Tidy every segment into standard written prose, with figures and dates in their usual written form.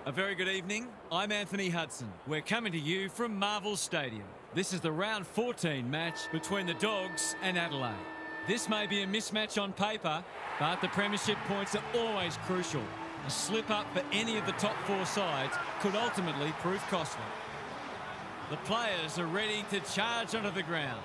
A very good evening. I'm Anthony Hudson. We're coming to you from Marvel Stadium. This is the round 14 match between the Dogs and Adelaide. This may be a mismatch on paper, but the premiership points are always crucial. A slip-up for any of the top four sides could ultimately prove costly. The players are ready to charge onto the ground.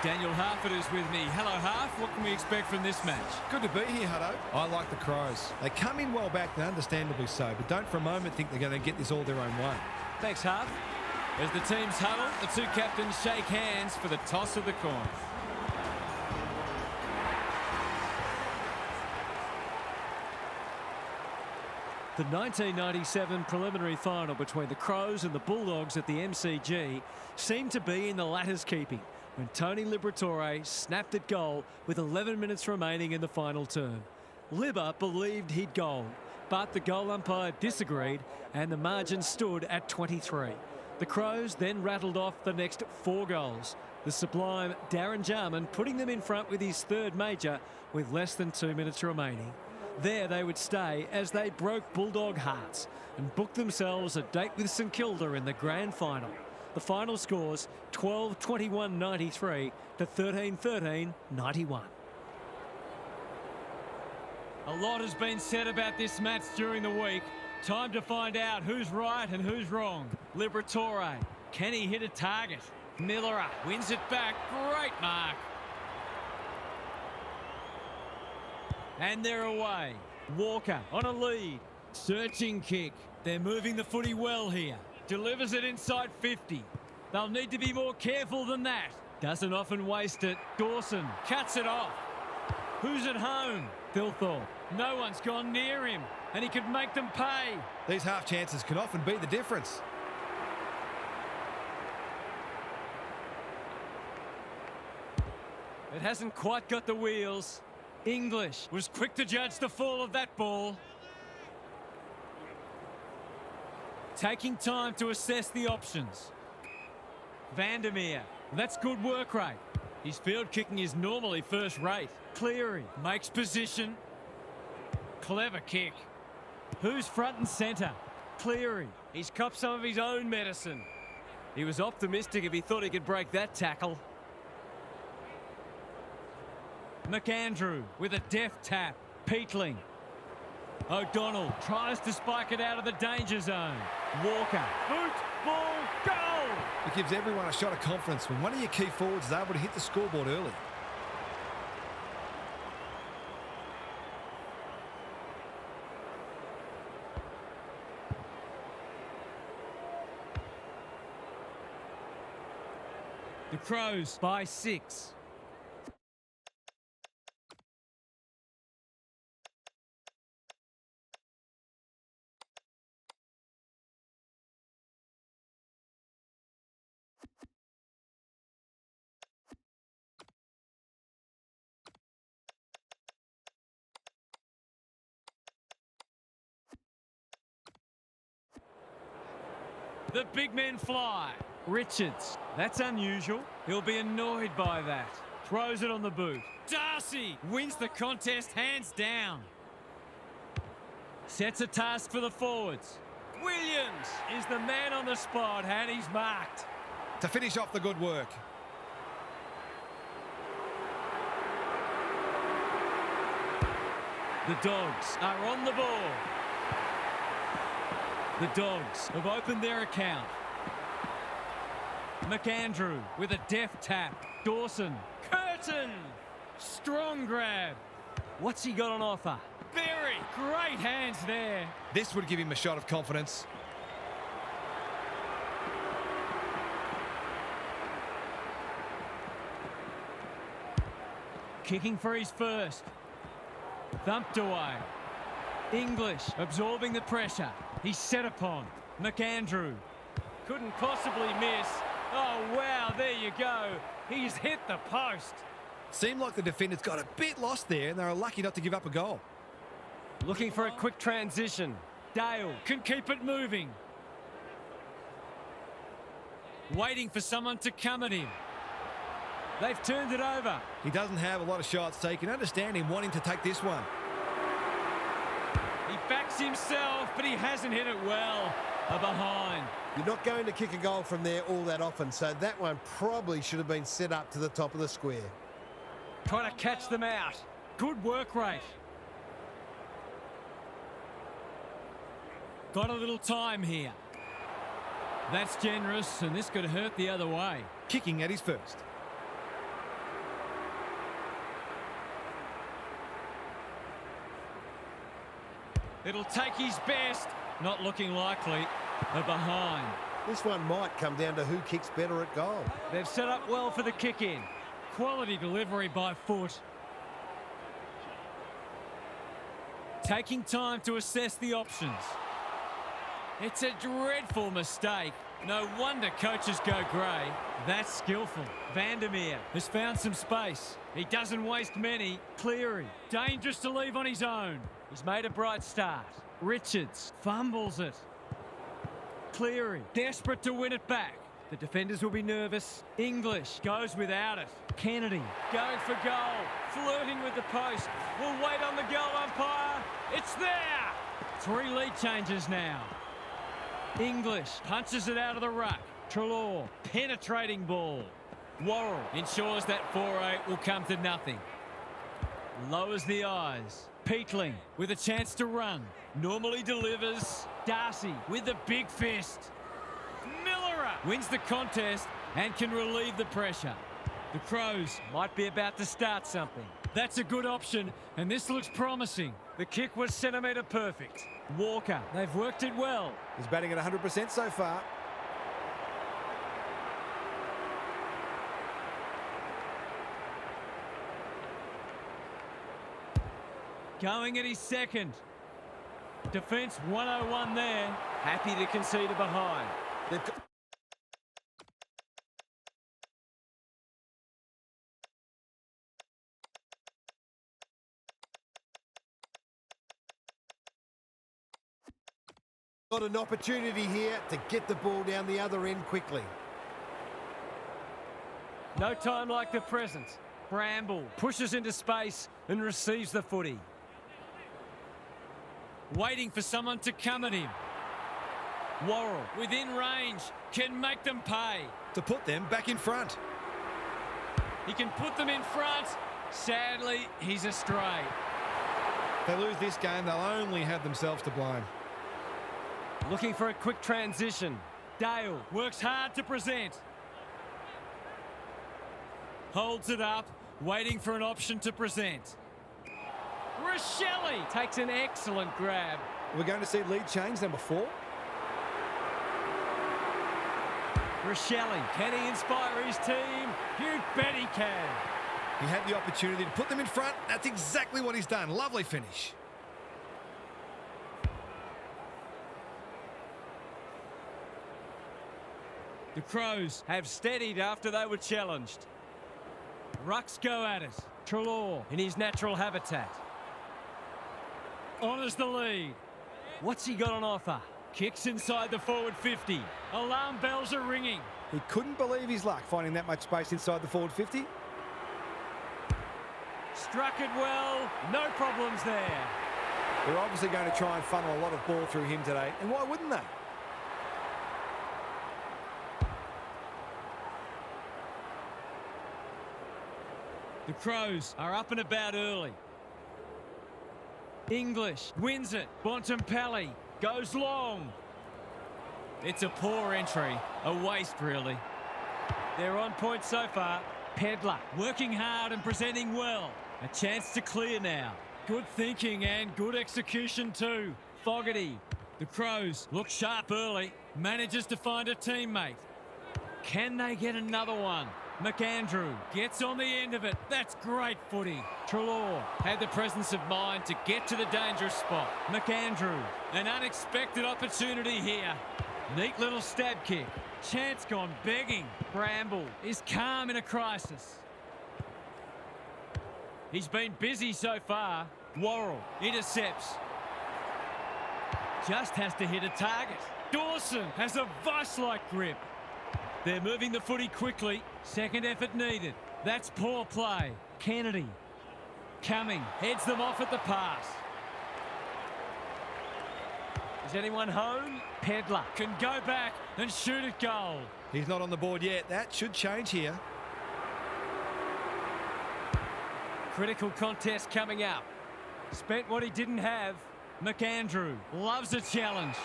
Daniel Harford is with me. Hello, Harf. What can we expect from this match? Good to be here, Hutto. I like the Crows. They come in well back, and understandably so, but don't for a moment think they're going to get this all their own way. Thanks, Harf. As the teams huddle, the two captains shake hands for the toss of the coin. The 1997 preliminary final between the Crows and the Bulldogs at the MCG seemed to be in the latter's keeping when Tony Liberatore snapped at goal with 11 minutes remaining in the final term. Libba believed he'd goal, but the goal umpire disagreed and the margin stood at 23. The Crows then rattled off the next 4 goals. The sublime Darren Jarman putting them in front with his third major with less than 2 minutes remaining. There they would stay as they broke Bulldog hearts and booked themselves a date with St Kilda in the grand final. The final scores 12-21-93 to 13-13-91. A lot has been said about this match during the week. Time to find out who's right and who's wrong. Liberatore, can he hit a target? Miller wins it back. Great mark. And they're away. Walker on a lead. Searching kick. They're moving the footy well here. Delivers it inside 50. They'll need to be more careful than that. Doesn't often waste it. Dawson cuts it off. Who's at home? Thilthorpe. No one's gone near him, and he could make them pay. These half chances can often be the difference. It hasn't quite got the wheels. English was quick to judge the fall of that ball. Taking time to assess the options. Vandermeer, that's good work rate. His field kicking is normally first rate. Cleary makes position. Clever kick. Who's front and centre? Cleary. He's copped some of his own medicine. He was optimistic if he thought he could break that tackle. McAndrew with a deft tap. Peatling. O'Donnell tries to spike it out of the danger zone. Walker. Boot, ball, goal! It gives everyone a shot of confidence when one of your key forwards is able to hit the scoreboard early. The Crows by 6. The big men fly. Richards, that's unusual. He'll be annoyed by that. Throws it on the boot. Darcy wins the contest hands down. Sets a task for the forwards. Williams is the man on the spot and he's marked. To finish off the good work. The Dogs are on the ball. The Dogs have opened their account. McAndrew with a deft tap. Dawson. Curtin. Strong grab. What's he got on offer? Berry. Great hands there. This would give him a shot of confidence. Kicking for his first. Thumped away. English absorbing the pressure. He's set upon. McAndrew. Couldn't possibly miss. Oh, wow, there you go. He's hit the post. Seemed like the defenders got a bit lost there and they were lucky not to give up a goal. Looking for a quick transition. Dale can keep it moving. Waiting for someone to come at him. They've turned it over. He doesn't have a lot of shots, so you can understand him wanting to take this one. He backs himself, but he hasn't hit it well. A behind. You're not going to kick a goal from there all that often, so that one probably should have been set up to the top of the square. Trying to catch them out. Good work rate. Got a little time here. That's generous, and this could hurt the other way. Kicking at his first. It'll take his best. Not looking likely. A behind. This one might come down to who kicks better at goal. They've set up well for the kick-in. Quality delivery by foot. Taking time to assess the options. It's a dreadful mistake. No wonder coaches go grey. That's skillful. Vandermeer has found some space. He doesn't waste many. Cleary, dangerous to leave on his own. He's made a bright start. Richards fumbles it. Cleary, desperate to win it back. The defenders will be nervous. English goes without it. Kennedy going for goal. Flirting with the post. We'll wait on the goal umpire. It's there! 3 lead changes now. English punches it out of the ruck. Treloar, penetrating ball. Worrell ensures that 4-8 will come to nothing. Lowers the eyes. Peatling with a chance to run. Normally delivers. Darcy with the big fist. Millerer wins the contest and can relieve the pressure. The Crows might be about to start something. That's a good option, and this looks promising. The kick was centimetre perfect. Walker, they've worked it well. He's batting at 100% so far. Going at his second. Defence 101 there. Happy to concede a behind. They've got an opportunity here to get the ball down the other end quickly. No time like the present. Bramble pushes into space and receives the footy. Waiting for someone to come at him. Worrell within range can make them pay. To put them back in front. He can put them in front. Sadly, he's astray. If they lose this game, they'll only have themselves to blame. Looking for a quick transition. Dale works hard to present. Holds it up, waiting for an option to present. Rochelle takes an excellent grab. We're going to see lead change, number 4. Rochelle, can he inspire his team? You bet he can. He had the opportunity to put them in front. That's exactly what he's done. Lovely finish. The Crows have steadied after they were challenged. Rucks go at it. Treloar in his natural habitat. Honours the lead. What's he got on offer? Kicks inside the forward 50. Alarm bells are ringing. He couldn't believe his luck finding that much space inside the forward 50. Struck it well. No problems there. They're obviously going to try and funnel a lot of ball through him today. And why wouldn't they? The Crows are up and about early. English wins it. Bontempelli goes long. It's a poor entry. A waste, really. They're on point so far. Pedler working hard and presenting well. A chance to clear now. Good thinking and good execution too. Fogarty. The Crows look sharp early. Manages to find a teammate. Can they get another one? McAndrew gets on the end of it. That's great footy. Treloar had the presence of mind to get to the dangerous spot. McAndrew, an unexpected opportunity here. Neat little stab kick. Chance gone begging. Bramble is calm in a crisis. He's been busy so far. Worrell intercepts. Just has to hit a target. Dawson has a vice-like grip. They're moving the footy quickly. Second effort needed. That's poor play. Kennedy. Coming. Heads them off at the pass. Is anyone home? Pedler can go back and shoot at goal. He's not on the board yet. That should change here. Critical contest coming up. Spent what he didn't have. McAndrew loves a challenge.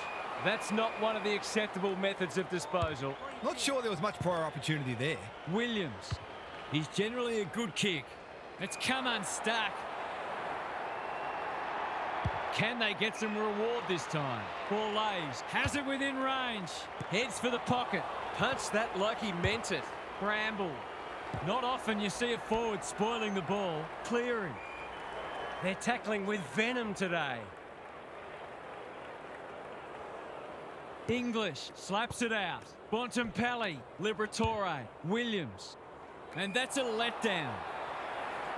That's not one of the acceptable methods of disposal. Not sure there was much prior opportunity there. Williams. He's generally a good kick. It's come unstuck. Can they get some reward this time? Ball lays. Has it within range. Heads for the pocket. Punched that like he meant it. Bramble. Not often you see a forward spoiling the ball. Clearing. They're tackling with venom today. English slaps it out. Bontempelli, Liberatore, Williams. And that's a letdown.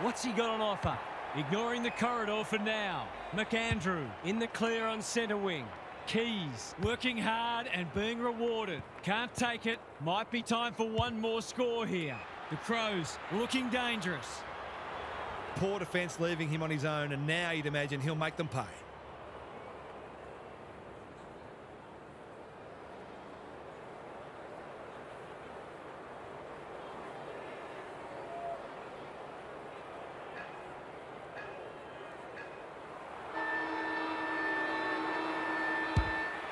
What's he got on offer? Ignoring the corridor for now. McAndrew in the clear on centre wing. Keys working hard and being rewarded. Can't take it. Might be time for one more score here. The Crows looking dangerous. Poor defence leaving him on his own, and now you'd imagine he'll make them pay.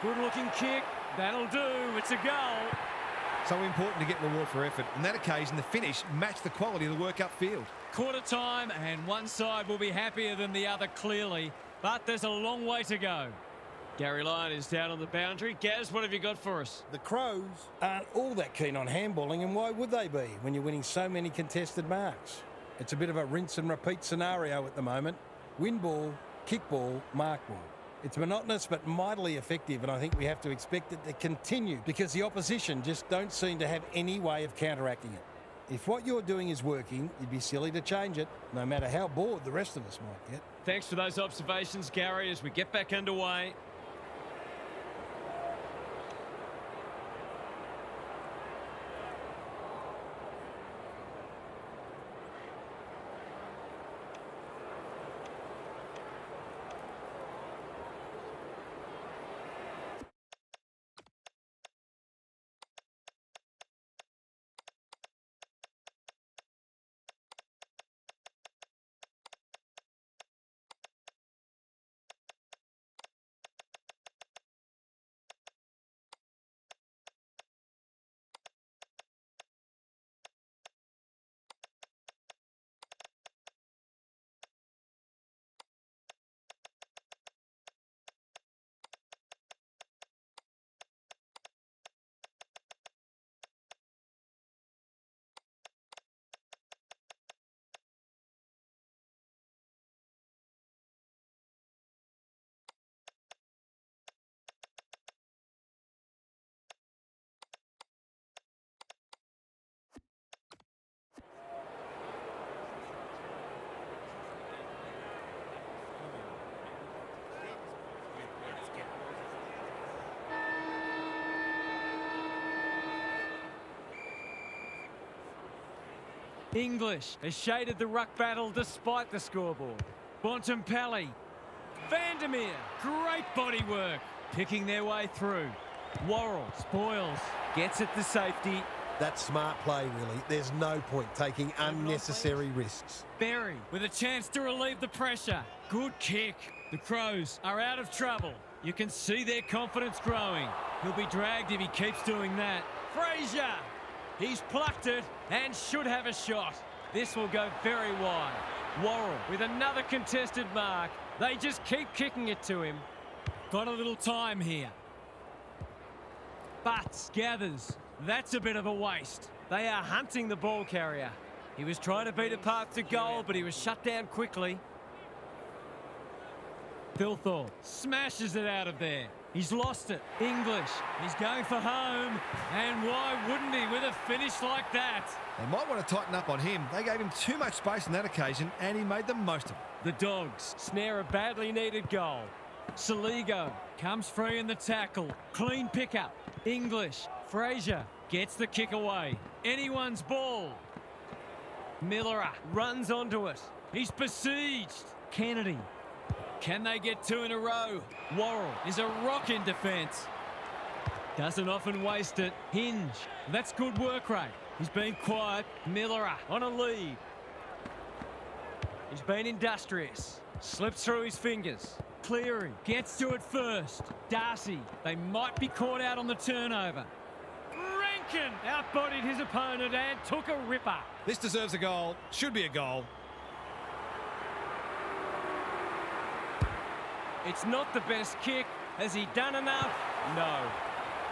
Good looking kick. That'll do. It's a goal. So important to get reward for effort. On that occasion, the finish matched the quality of the work upfield. Quarter time, and one side will be happier than the other, clearly. But there's a long way to go. Gary Lyon is down on the boundary. Gaz, what have you got for us? The Crows aren't all that keen on handballing, and why would they be when you're winning so many contested marks? It's a bit of a rinse and repeat scenario at the moment. Win ball, kick ball, mark ball. It's monotonous but mightily effective, and I think we have to expect it to continue because the opposition just don't seem to have any way of counteracting it. If what you're doing is working, you'd be silly to change it, no matter how bored the rest of us might get. Thanks for those observations, Gary, as we get back underway. English has shaded the ruck battle despite the scoreboard. Bontempelli. Vandermeer. Great body work. Picking their way through. Worrell spoils. Gets it to safety. That's smart play, really. There's no point taking unnecessary risks. Berry with a chance to relieve the pressure. Good kick. The Crows are out of trouble. You can see their confidence growing. He'll be dragged if he keeps doing that. Frazier. He's plucked it and should have a shot. This will go very wide. Worrell with another contested mark. They just keep kicking it to him. Got a little time here. Butts gathers. That's a bit of a waste. They are hunting the ball carrier. He was trying to beat a path to goal, but he was shut down quickly. Thilthorpe smashes it out of there. He's lost it. English, he's going for home. And why wouldn't he with a finish like that? They might want to tighten up on him. They gave him too much space on that occasion, and he made the most of it. The Dogs snare a badly needed goal. Saligo comes free in the tackle. Clean pickup. English. Fraser gets the kick away. Anyone's ball. Miller runs onto it. He's besieged. Kennedy. Can they get two in a row? Worrell is a rock in defence. Doesn't often waste it. Hinge. That's good work rate. He's been quiet. Miller on a lead. He's been industrious. Slips through his fingers. Cleary gets to it first. Darcy. They might be caught out on the turnover. Rankin outbodied his opponent and took a ripper. This deserves a goal. Should be a goal. It's not the best kick. Has he done enough? No.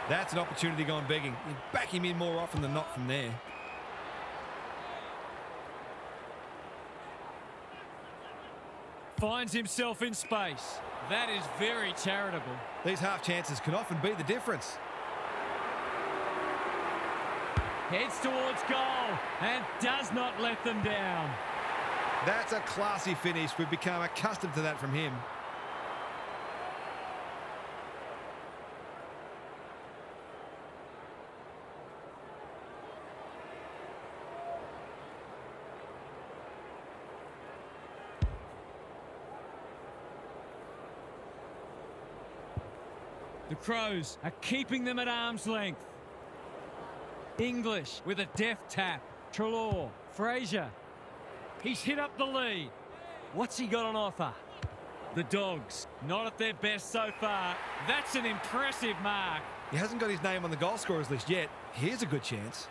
That's an opportunity gone begging. You back him in more often than not from there. Finds himself in space. That is very charitable. These half chances can often be the difference. Heads towards goal and does not let them down. That's a classy finish. We've become accustomed to that from him. The Crows are keeping them at arm's length. English with a deft tap. Trelaw. Fraser. He's hit up the lead. What's he got on offer? The Dogs, not at their best so far. That's an impressive mark. He hasn't got his name on the goal scorers list yet. Here's a good chance.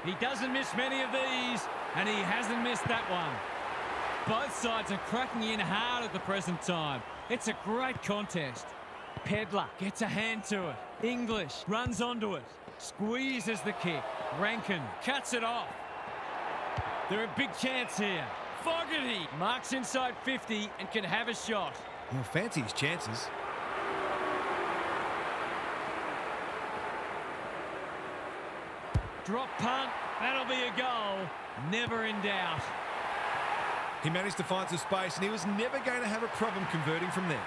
He doesn't miss many of these, and he hasn't missed that one. Both sides are cracking in hard at the present time. It's a great contest. Pedler gets a hand to it. English runs onto it. Squeezes the kick. Rankin cuts it off. They're a big chance here. Fogarty marks inside 50 and can have a shot. Well, fancy his chances. Drop punt. That'll be a goal. Never in doubt. He managed to find some space and he was never going to have a problem converting from there.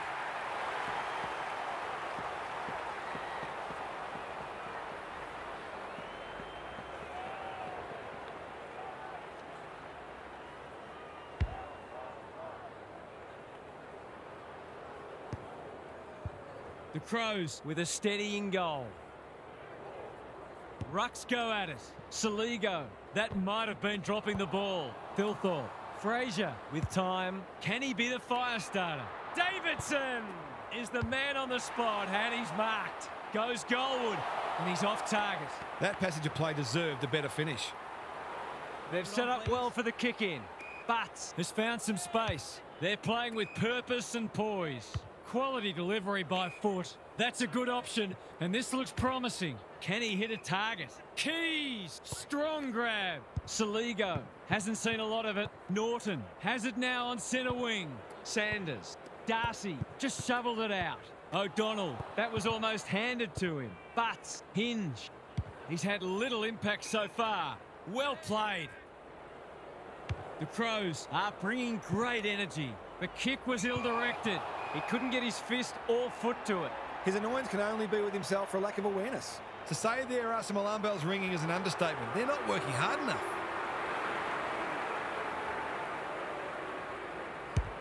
The Crows with a steadying goal. Rucks go at it. Saligo. That might have been dropping the ball. Thilthorpe. Fraser with time. Can he be the fire starter? Davidson is the man on the spot and he's marked. Goes goalward and he's off target. That passage of play deserved a better finish. They've set up well for the kick in. Butts has found some space. They're playing with purpose and poise. Quality delivery by foot. That's a good option, and this looks promising. Can he hit a target? Keys! Strong grab. Saligo hasn't seen a lot of it. Norton has it now on centre wing. Sanders. Darcy just shoveled it out. O'Donnell, that was almost handed to him. Butts. Hinge. He's had little impact so far. Well played. The Crows are bringing great energy. The kick was ill-directed. He couldn't get his fist or foot to it. His annoyance can only be with himself for a lack of awareness. To say there are some alarm bells ringing is an understatement. They're not working hard enough.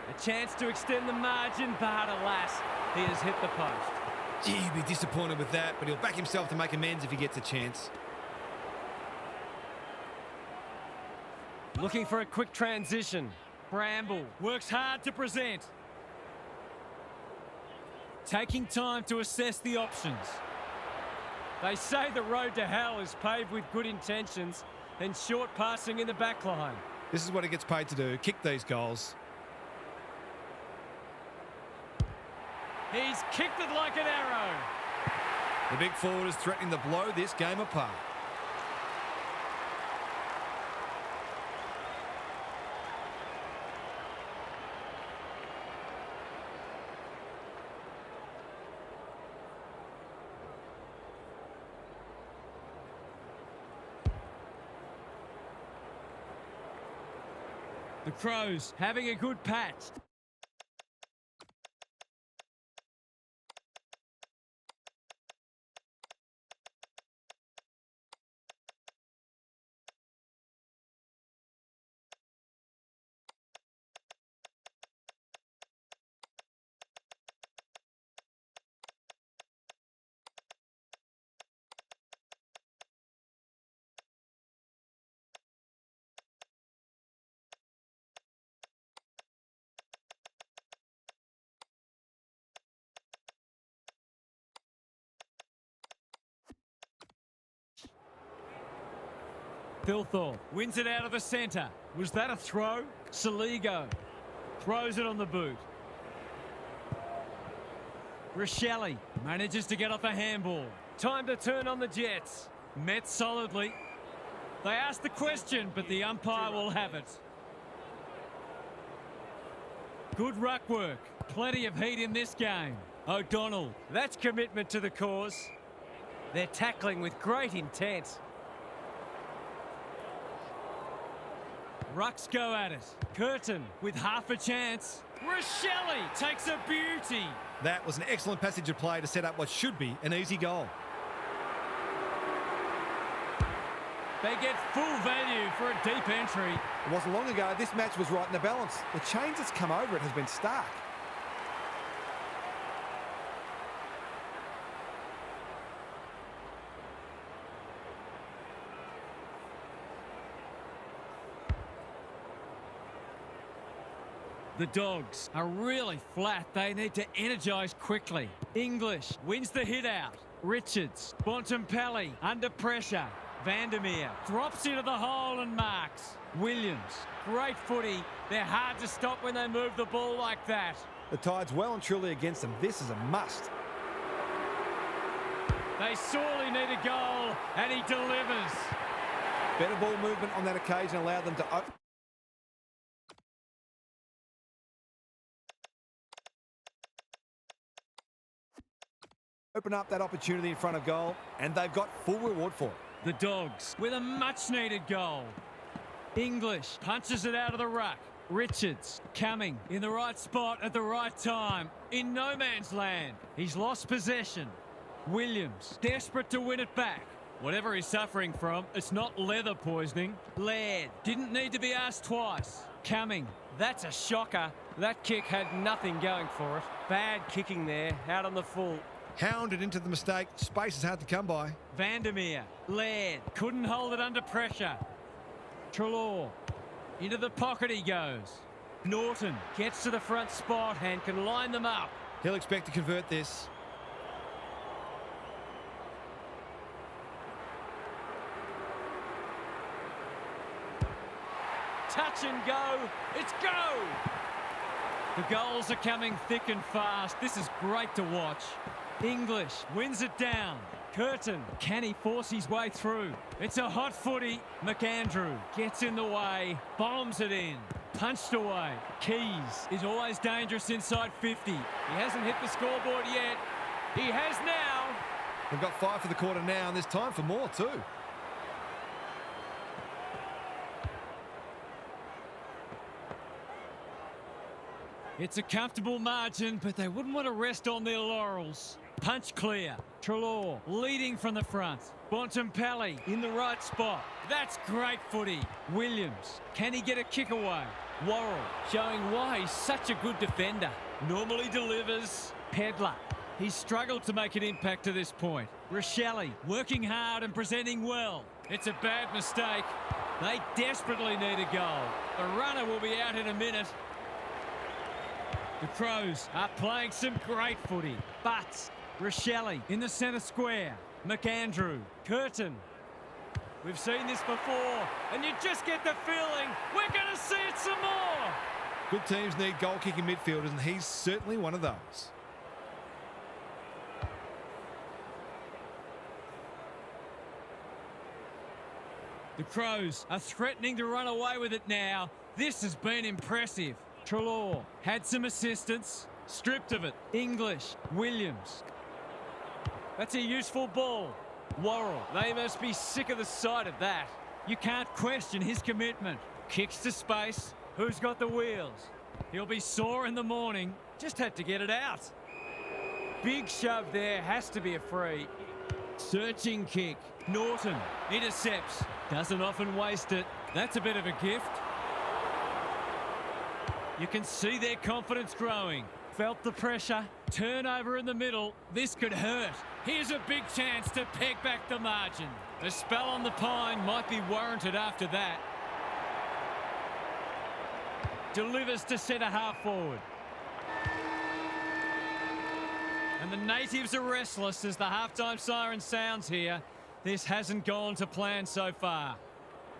A chance to extend the margin, but alas, he has hit the post. Gee, he'd be disappointed with that, but he'll back himself to make amends if he gets a chance. Looking for a quick transition. Bramble works hard to present. Taking time to assess the options. They say the road to hell is paved with good intentions and short passing in the back line. This is what he gets paid to do, kick these goals. He's kicked it like an arrow. The big forward is threatening to blow this game apart. The Crows having a good patch. Thilthorpe wins it out of the centre. Was that a throw? Saligo throws it on the boot. Rochelle manages to get off a handball. Time to turn on the Jets. Met solidly. They asked the question, but the umpire will have it. Good ruck work. Plenty of heat in this game. O'Donnell. That's commitment to the cause. They're tackling with great intent. Rucks go at it. Curtin with half a chance. Rochelle takes a beauty. That was an excellent passage of play to set up what should be an easy goal. They get full value for a deep entry. It wasn't long ago this match was right in the balance. The change that's come over it has been stark. The Dogs are really flat. They need to energise quickly. English wins the hit out. Richards, Bontempelli under pressure. Vandermeer drops into the hole and marks. Williams, great footy. They're hard to stop when they move the ball like that. The Tide's well and truly against them. This is a must. They sorely need a goal, and he delivers. Better ball movement on that occasion allowed them to open up that opportunity in front of goal, and they've got full reward for it. The Dogs with a much-needed goal. English punches it out of the ruck. Richards coming in the right spot at the right time. In no man's land. He's lost possession. Williams desperate to win it back. Whatever he's suffering from, it's not leather poisoning. Laird didn't need to be asked twice. Coming. That's a shocker. That kick had nothing going for it. Bad kicking there, out on the full. Hounded into the mistake. Space is hard to come by. Vandermeer. Laird couldn't hold it under pressure. Treloar. Into the pocket he goes. Norton gets to the front spot and can line them up. He'll expect to convert this. Touch and go. It's go! The goals are coming thick and fast. This is great to watch. English wins it down. Curtin, can he force his way through? It's a hot footy. McAndrew gets in the way, bombs it in. Punched away. Keys is always dangerous inside 50. He hasn't hit the scoreboard yet. He has now. They've got 5 for the quarter now, and there's time for more too. It's a comfortable margin, but they wouldn't want to rest on their laurels. Punch clear. Treloar leading from the front. Bontempelli in the right spot. That's great footy. Williams, can he get a kick away? Worrell showing why he's such a good defender. Normally delivers. Pedler. He's struggled to make an impact to this point. Rochelle working hard and presenting well. It's a bad mistake. They desperately need a goal. The runner will be out in a minute. The Crows are playing some great footy. Butts, Rochelle in the centre square. McAndrew, Curtin. We've seen this before, and you just get the feeling we're going to see it some more. Good teams need goal-kicking midfielders, and he's certainly one of those. The Crows are threatening to run away with it now. This has been impressive. Treloar had some assistance, stripped of it. English, Williams. That's a useful ball. Worrell, they must be sick of the sight of that. You can't question his commitment. Kicks to space, Who's got the wheels? He'll be sore in the morning. Just had to get it out. Big shove there. Has to be a free. Searching kick. Norton intercepts. Doesn't often waste it. That's a bit of a gift. You can see their confidence growing. Felt the pressure. Turnover in the middle. This could hurt. Here's a big chance to peg back the margin. A spell on the pine might be warranted after that. Delivers to centre half forward. And the natives are restless as the halftime siren sounds here. This hasn't gone to plan so far.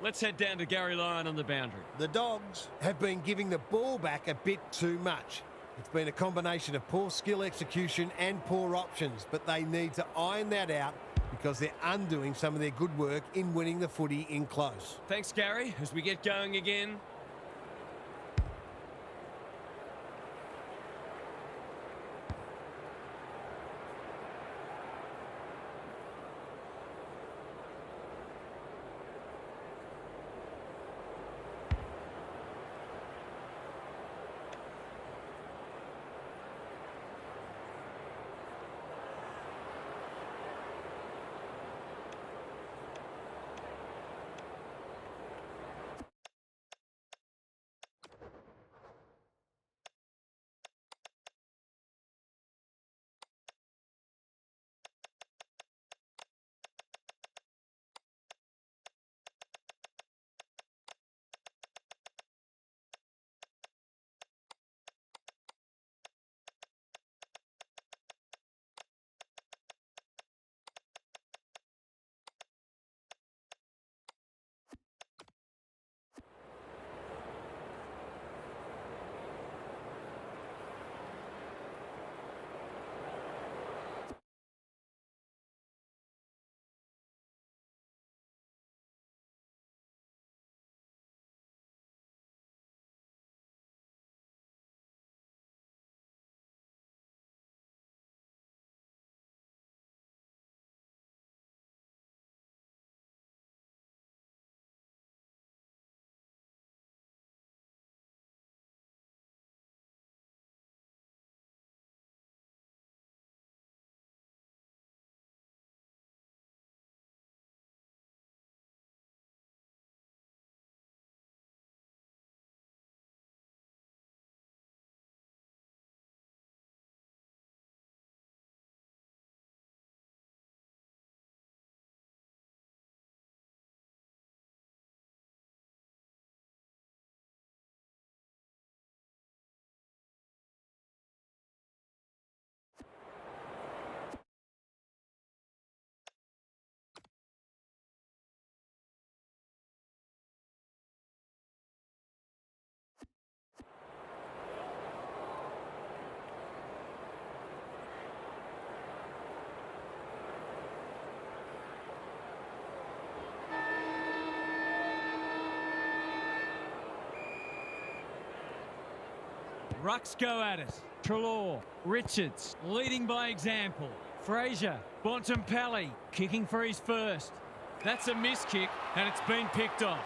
Let's head down to Gary Lyon on the boundary. The Dogs have been giving the ball back a bit too much. It's been a combination of poor skill execution and poor options, but they need to iron that out because they're undoing some of their good work in winning the footy in close. Thanks, Gary. As we get going again. Rucks go at it. Treloar, Richards, leading by example. Fraser, Bontempelli, kicking for his first. That's a miss kick, and it's been picked off.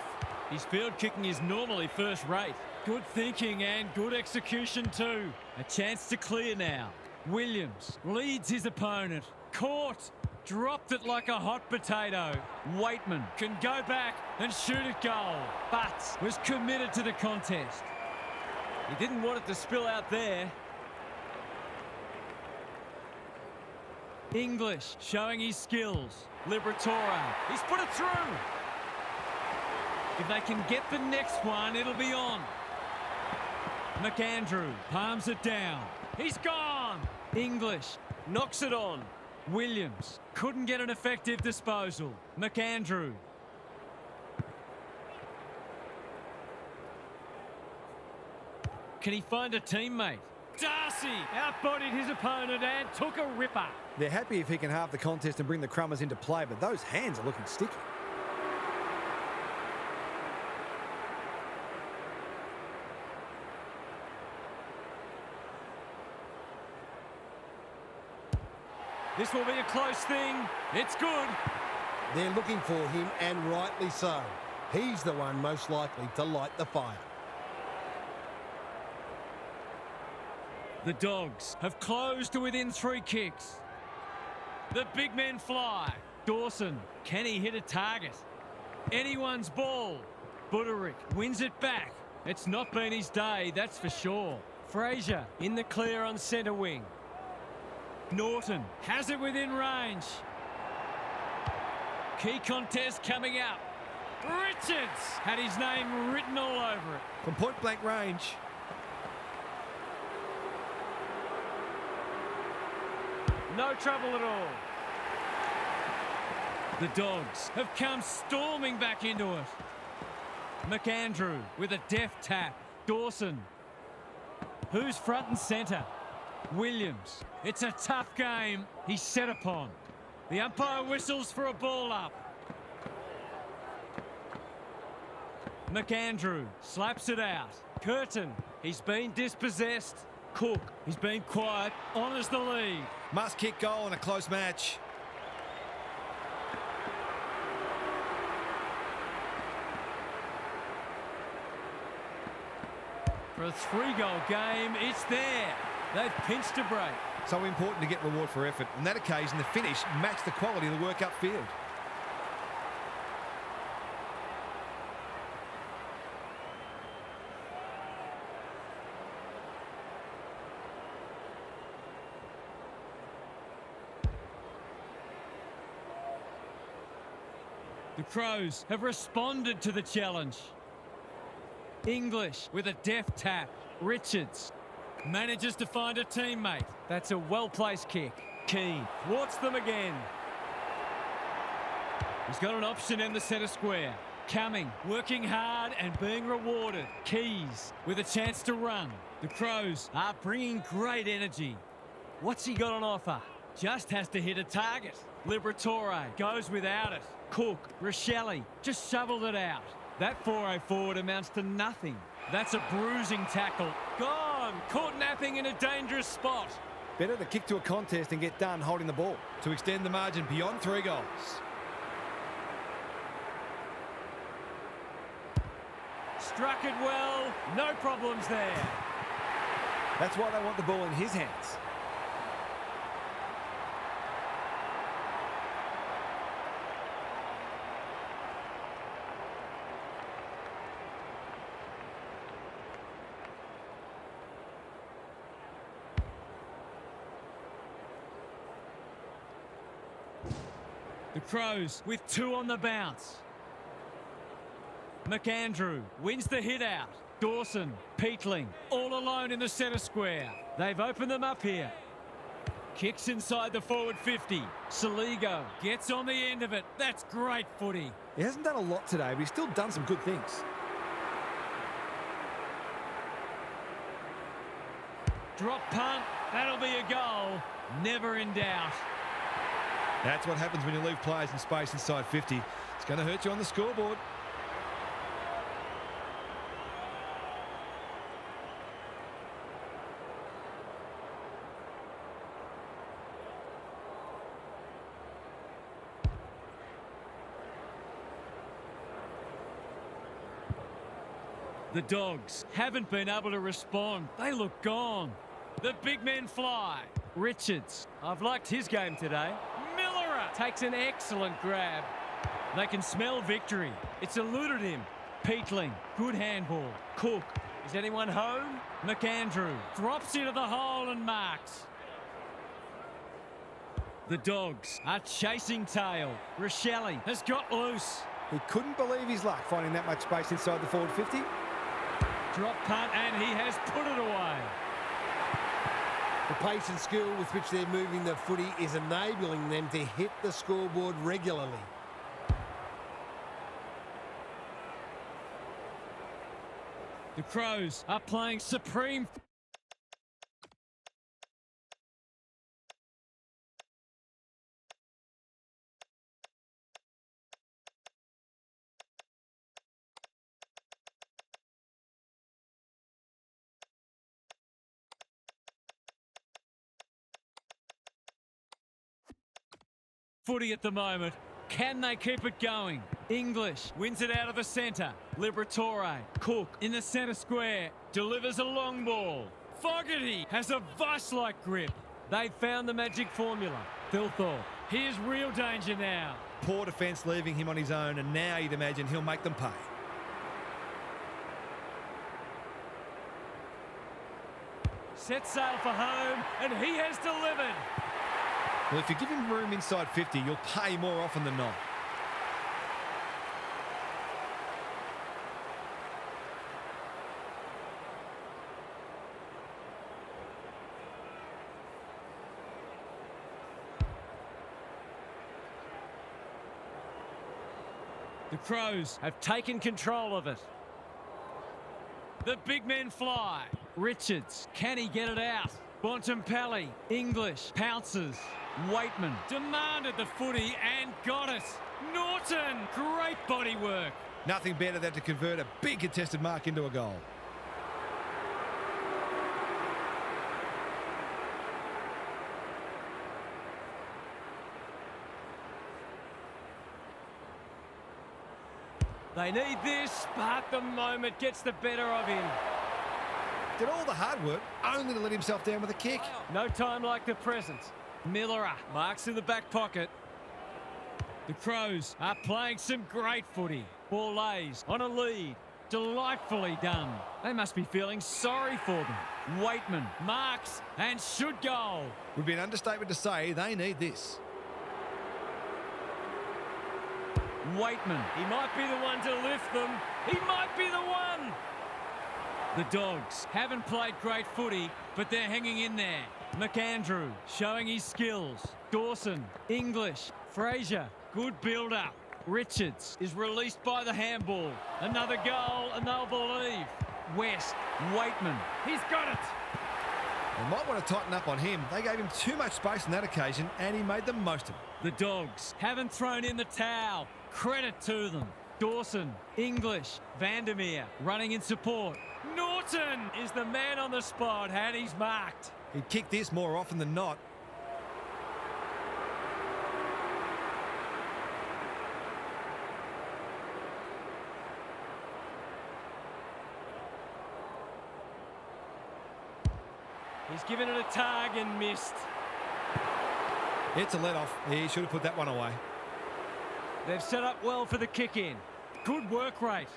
His field kicking is normally first rate. Good thinking and good execution too. A chance to clear now. Williams leads his opponent. Caught. Dropped it like a hot potato. Waitman can go back and shoot at goal, but was committed to the contest. He didn't want it to spill out there. English showing his skills. Liberatore, he's put it through. If they can get the next one, it'll be on. McAndrew palms it down. He's gone. English knocks it on. Williams couldn't get an effective disposal. McAndrew. Can he find a teammate? Darcy outbodied his opponent and took a ripper. They're happy if he can halve the contest and bring the Crummers into play, but those hands are looking sticky. This will be a close thing. It's good. They're looking for him, and rightly so. He's the one most likely to light the fire. The Dogs have closed to within 3 kicks. The big men fly. Dawson, can he hit a target? Anyone's ball. Butterick wins it back. It's not been his day, that's for sure. Fraser in the clear on centre wing. Norton has it within range. Key contest coming up. Richards had his name written all over it. From point blank range. No trouble at all. The Dogs have come storming back into it. McAndrew with a deft tap. Dawson. Who's front and centre? Williams. It's a tough game. He's set upon. The umpire whistles for a ball up. McAndrew slaps it out. Curtin. He's been dispossessed. Cook. He's been quiet. Honours the lead. Must kick goal in a close match. For a 3-goal game, it's there. They've pinched a break. So important to get reward for effort. On that occasion, the finish matched the quality of the work upfield. The Crows have responded to the challenge. English with a deft tap. Richards manages to find a teammate. That's a well-placed kick. Keane thwarts them again. He's got an option in the centre square. Coming, working hard and being rewarded. Keys with a chance to run. The Crows are bringing great energy. What's he got on offer? Just has to hit a target. Liberatore goes without it. Cook, Rochelle just shoveled it out. That 4-0 forward amounts to nothing. That's a bruising tackle. Gone! Caught napping in a dangerous spot. Better to kick to a contest and get done holding the ball. To extend the margin beyond 3 goals. Struck it well. No problems there. That's why they want the ball in his hands. The Crows with 2 on the bounce. McAndrew wins the hit out. Dawson, Peatling, all alone in the centre square. They've opened them up here. Kicks inside the forward 50. Saligo gets on the end of it. That's great footy. He hasn't done a lot today, but he's still done some good things. Drop punt. That'll be a goal. Never in doubt. That's what happens when you leave players in space inside 50. It's going to hurt you on the scoreboard. The Dogs haven't been able to respond. They look gone. The big men fly. Richards. I've liked his game today. Takes an excellent grab. They can smell victory. It's eluded him. Peatling, good handball. Cook, is anyone home? McAndrew drops into the hole and marks. The Dogs are chasing tail. Rochelle has got loose. He couldn't believe his luck finding that much space inside the forward 50. Drop punt and he has put it away. The pace and skill with which they're moving the footy is enabling them to hit the scoreboard regularly. The Crows are playing supreme. Footy at the moment. Can they keep it going? English wins it out of the centre. Liberatore. Cook in the centre square. Delivers a long ball. Fogarty has a vice-like grip. They found the magic formula. Thilthorpe. Here's real danger now. Poor defence leaving him on his own, and now you'd imagine he'll make them pay. Set sail for home, and he has delivered. Well, if you give him room inside 50, you'll pay more often than not. The Crows have taken control of it. The big men fly. Richards, can he get it out? Bontempelli, English, pounces. Waitman demanded the footy and got it. Norton, great body work. Nothing better than to convert a big contested mark into a goal. They need this, but the moment gets the better of him. Did all the hard work only to let himself down with a kick. No time like the present. Miller marks in the back pocket. The Crows are playing some great footy. Ball lays on a lead. Delightfully done. They must be feeling sorry for them. Waitman marks and should goal. Would be an understatement to say they need this. Waitman, he might be the one to lift them. He might be the one. The Dogs haven't played great footy, but they're hanging in there. McAndrew showing his skills. Dawson, English, Fraser, good build-up. Richards is released by the handball. Another goal and they'll believe. West, Waitman, he's got it. They might want to tighten up on him. They gave him too much space on that occasion and he made the most of it. The Dogs haven't thrown in the towel. Credit to them. Dawson, English, Vandermeer running in support. Norton is the man on the spot and he's marked. He'd kick this more often than not. He's given it a tug and missed. It's a let-off. He should have put that one away. They've set up well for the kick-in. Good work rate.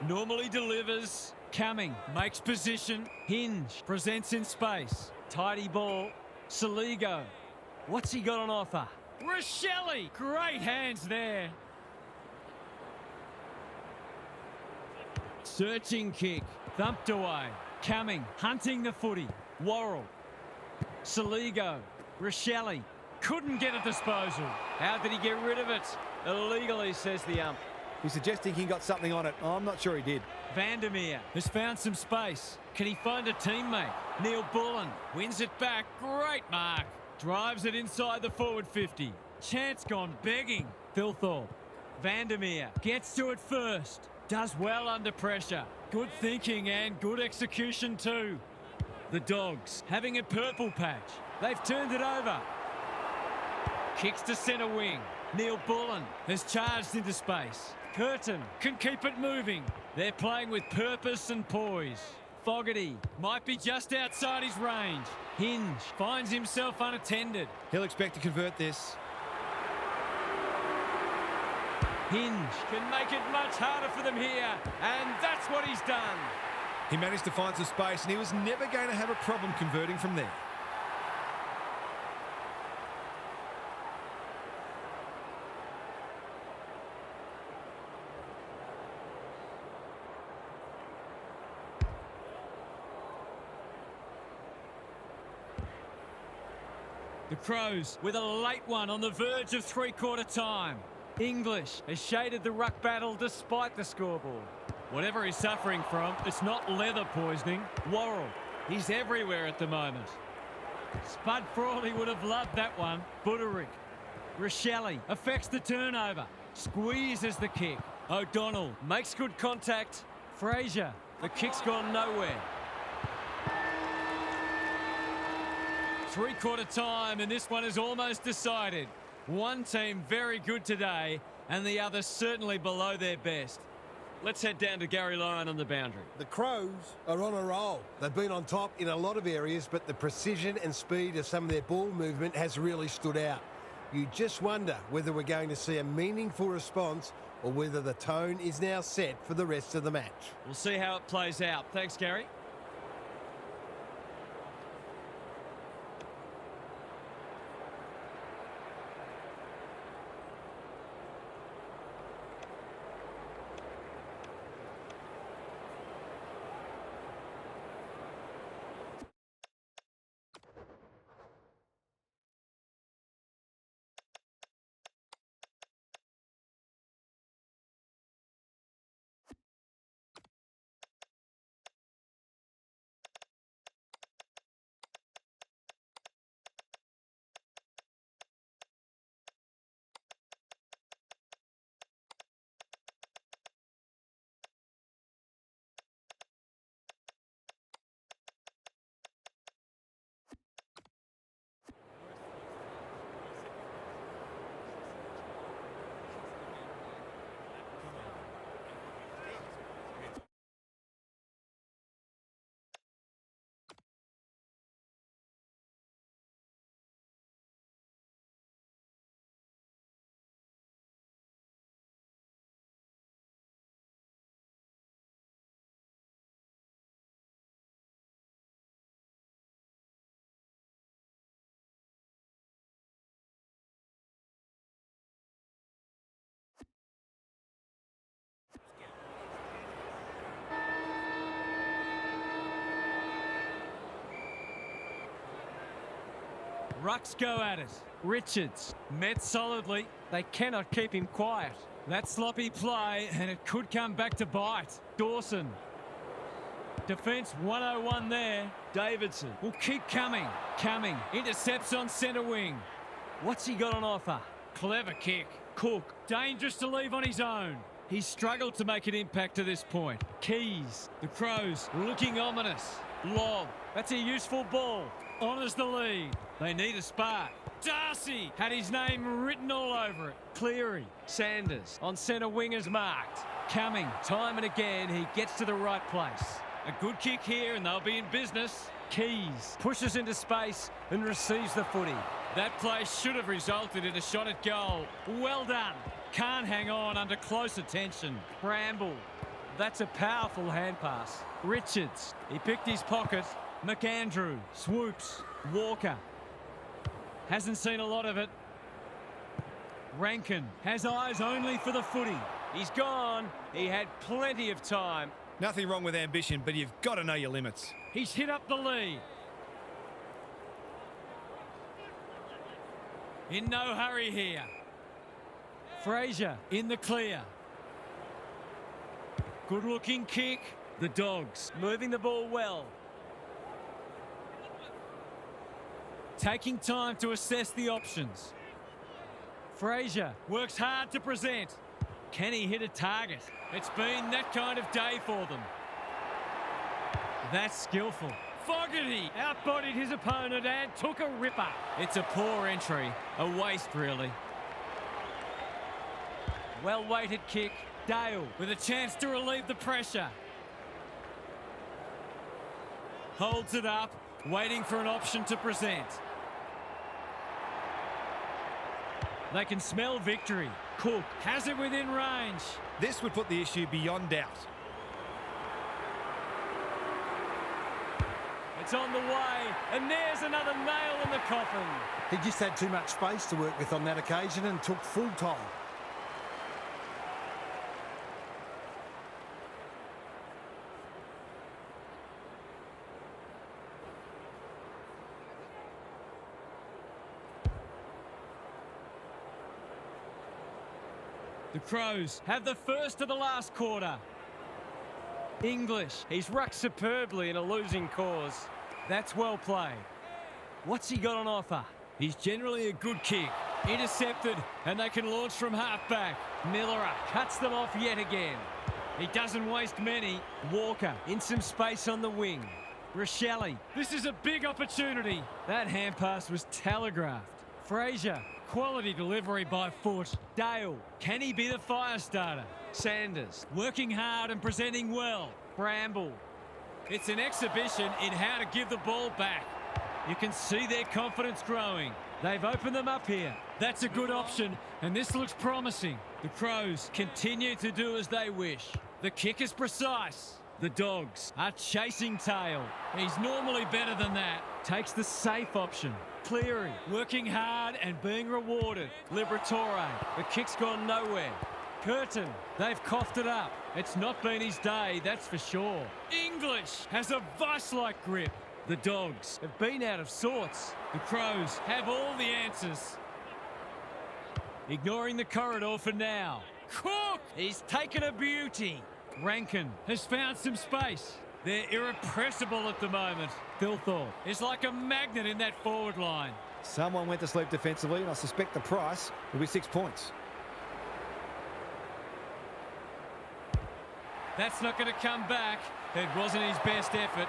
Normally delivers. Cumming makes position. Hinge presents in space. Tidy ball. Saligo. What's he got on offer? Rochelle. Great hands there. Searching kick. Thumped away. Cumming hunting the footy. Worrell. Saligo. Rochelle. Couldn't get a disposal. How did he get rid of it? Illegally, says the ump. He's suggesting he got something on it. I'm not sure he did. Vandermeer has found some space. Can he find a teammate? Neil Bullen wins it back. Great mark. Drives it inside the forward 50. Chance gone begging. Thilthorpe. Vandermeer gets to it first. Does well under pressure. Good thinking and good execution too. The Dogs having a purple patch. They've turned it over. Kicks to centre wing. Neil Bullen has charged into space. Curtin can keep it moving. They're playing with purpose and poise. Fogarty might be just outside his range. Hinge finds himself unattended. He'll expect to convert this. Hinge can make it much harder for them here, and that's what he's done. He managed to find some space and he was never going to have a problem converting from there. The Crows with a late one on the verge of three-quarter time. English has shaded the ruck battle despite the scoreboard. Whatever he's suffering from, it's not leather poisoning. Worrell, he's everywhere at the moment. Spud Frawley would have loved that one. Buderick. Rochelle affects the turnover. Squeezes the kick. O'Donnell makes good contact. Fraser, the kick's gone nowhere. Three-quarter time, and this one is almost decided. One team very good today, and the other certainly below their best. Let's head down to Gary Lyon on the boundary. The Crows are on a roll. They've been on top in a lot of areas, but the precision and speed of some of their ball movement has really stood out. You just wonder whether we're going to see a meaningful response or whether the tone is now set for the rest of the match. We'll see how it plays out. Thanks, Gary. Rucks go at it. Richards met solidly. They cannot keep him quiet. That sloppy play, and it could come back to bite. Dawson. Defence 101 there. Davidson will keep coming. Intercepts on centre wing. What's he got on offer? Clever kick. Cook. Dangerous to leave on his own. He's struggled to make an impact to this point. Keys. The Crows looking ominous. Lob. That's a useful ball. Honours the lead. They need a spark. Darcy had his name written all over it. Cleary. Sanders on centre wing is marked. Coming. Time and again he gets to the right place. A good kick here and they'll be in business. Keys pushes into space and receives the footy. That play should have resulted in a shot at goal. Well done. Can't hang on under close attention. Bramble. That's a powerful hand pass. Richards. He picked his pocket. McAndrew swoops. Walker hasn't seen a lot of it. Rankin has eyes only for the footy. He's gone. He had plenty of time. Nothing wrong with ambition, but you've got to know your limits. He's hit up the lead. In no hurry here. Fraser in the clear. Good looking kick. The Dogs moving the ball well. Taking time to assess the options. Fraser works hard to present. Can he hit a target? It's been that kind of day for them. That's skillful. Fogarty outbodied his opponent and took a ripper. It's a poor entry. A waste, really. Well-weighted kick. Dale with a chance to relieve the pressure. Holds it up, waiting for an option to present. They can smell victory. Cook has it within range. This would put the issue beyond doubt. It's on the way, and there's another nail in the coffin. He just had too much space to work with on that occasion and took full toll. The Crows have the first of the last quarter. English, he's rucked superbly in a losing cause. That's well played. What's he got on offer? He's generally a good kick. Intercepted, and they can launch from half-back. Millerer cuts them off yet again. He doesn't waste many. Walker in some space on the wing. Rochelle, this is a big opportunity. That hand pass was telegraphed. Fraser Quality delivery by foot. Dale, can he be the fire starter? Sanders, working hard and presenting well. Bramble. It's an exhibition in how to give the ball back. You can see their confidence growing. They've opened them up here. That's a good option, and this looks promising. The Crows continue to do as they wish. The kick is precise. The Dogs are chasing tail. He's normally better than that. Takes the safe option. Cleary, working hard and being rewarded. Liberatore, the kick's gone nowhere. Curtin, they've coughed it up. It's not been his day, that's for sure. English has a vice-like grip. The Dogs have been out of sorts. The Crows have all the answers. Ignoring the corridor for now. Cook! He's taken a beauty. Rankin has found some space. They're irrepressible at the moment. Thilthorpe is like a magnet in that forward line. Someone went to sleep defensively, and I suspect the price will be 6 points. That's not going to come back. It wasn't his best effort.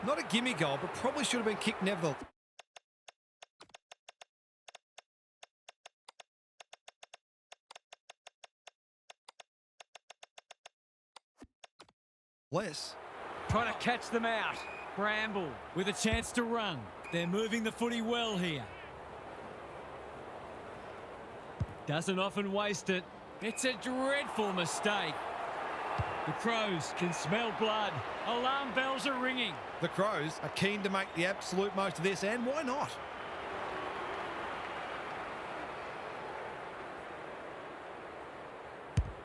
Not a gimme goal, but probably should have been kicked nevertheless. Trying to catch them out. Bramble with a chance to run. They're moving the footy well here. Doesn't often waste it. It's a dreadful mistake. The Crows can smell blood. Alarm bells are ringing. The Crows are keen to make the absolute most of this, and why not?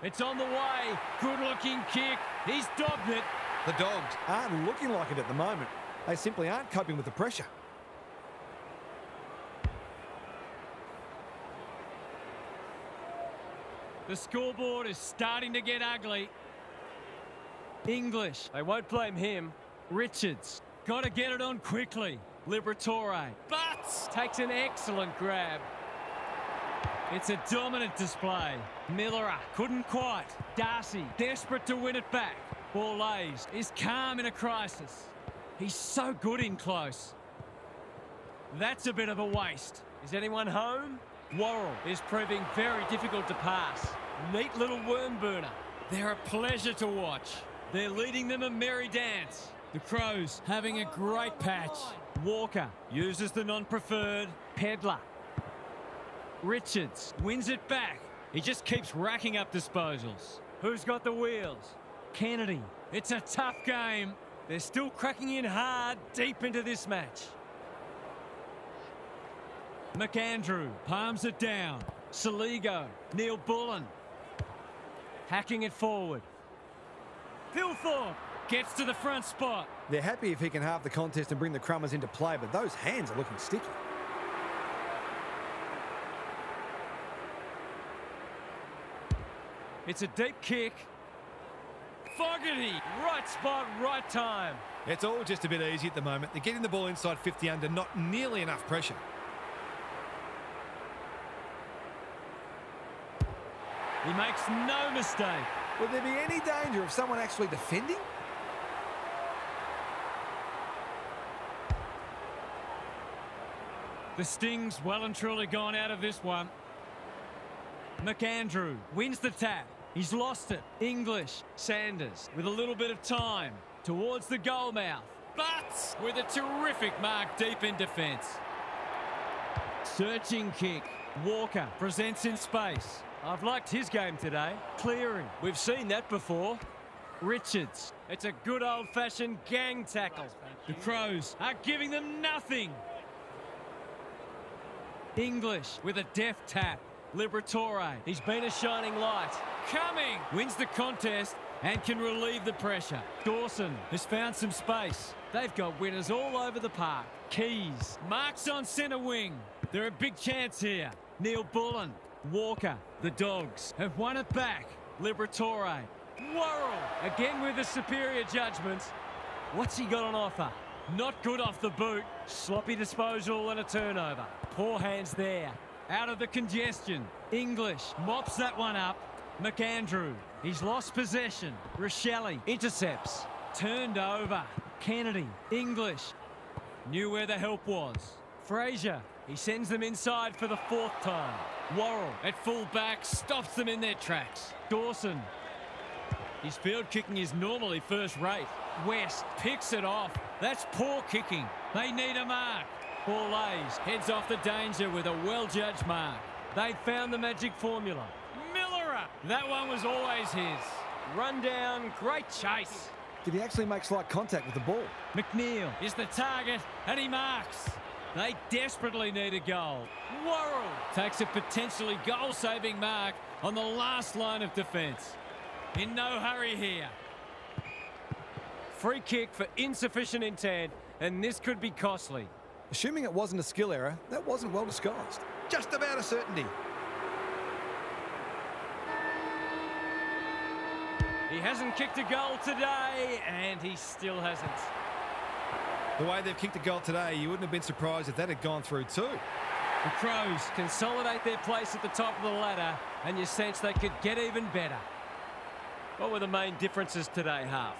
It's on the way. Good-looking kick. He's dobbed it. The Dogs aren't looking like it at the moment. They simply aren't coping with the pressure. The scoreboard is starting to get ugly. English. They won't blame him. Richards. Got to get it on quickly. Liberatore. But takes an excellent grab. It's a dominant display. Miller couldn't quite. Darcy desperate to win it back. Ball lays. Is calm in a crisis. He's so good in close. That's a bit of a waste. Is anyone home? Worrell is proving very difficult to pass. Neat little worm burner. They're a pleasure to watch. They're leading them a merry dance. The Crows having a great patch. Walker uses the non-preferred. Pedler. Richards wins it back. He just keeps racking up disposals. Who's got the wheels? Kennedy. It's a tough game. They're still cracking in hard deep into this match. McAndrew palms it down. Saligo. Neil Bullen. Hacking it forward. Thilthorpe gets to the front spot. They're happy if he can halve the contest and bring the Crummers into play, but those hands are looking sticky. It's a deep kick. Fogarty, right spot, right time. It's all just a bit easy at the moment. They're getting the ball inside 50 under, not nearly enough pressure. He makes no mistake. Would there be any danger of someone actually defending? The sting's well and truly gone out of this one. McAndrew wins the tap. He's lost it. English, Sanders with a little bit of time towards the goal mouth. But with a terrific mark deep in defence. Searching kick. Walker presents in space. I've liked his game today. Clearing. We've seen that before. Richards. It's a good old-fashioned gang tackle. The Crows are giving them nothing. English with a deft tap. Liberatore. He's been a shining light. Coming. Wins the contest and can relieve the pressure. Dawson has found some space. They've got winners all over the park. Keys. Marks on centre wing. They're a big chance here. Neil Bullen. Walker. The Dogs have won it back. Liberatore. Worrell. Again with a superior judgment. What's he got on offer? Not good off the boot. Sloppy disposal and a turnover. Poor hands there. Out of the congestion. English mops that one up. McAndrew. He's lost possession. Rochelle intercepts. Turned over. Kennedy. English. Knew where the help was. Fraser. He sends them inside for the 4th time. Worrell at full back stops them in their tracks. Dawson. His field kicking is normally first rate. West picks it off. That's poor kicking. They need a mark. Ball lays. Heads off the danger with a well-judged mark. They found the magic formula. Millerer. That one was always his. Run down. Great chase. Did he actually make slight contact with the ball? McNeil is the target and he marks. They desperately need a goal. Worrell takes a potentially goal-saving mark on the last line of defence. In no hurry here. Free kick for insufficient intent, and this could be costly. Assuming it wasn't a skill error, that wasn't well disguised. Just about a certainty. He hasn't kicked a goal today, and he still hasn't. The way they've kicked a goal today, you wouldn't have been surprised if that had gone through too. The Crows consolidate their place at the top of the ladder, and you sense they could get even better. What were the main differences today, Half?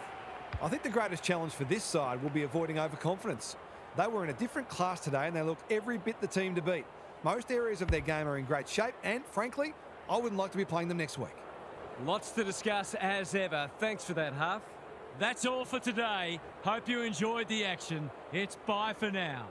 I think the greatest challenge for this side will be avoiding overconfidence. They were in a different class today and they looked every bit the team to beat. Most areas of their game are in great shape and, frankly, I wouldn't like to be playing them next week. Lots to discuss as ever. Thanks for that, Half. That's all for today. Hope you enjoyed the action. It's bye for now.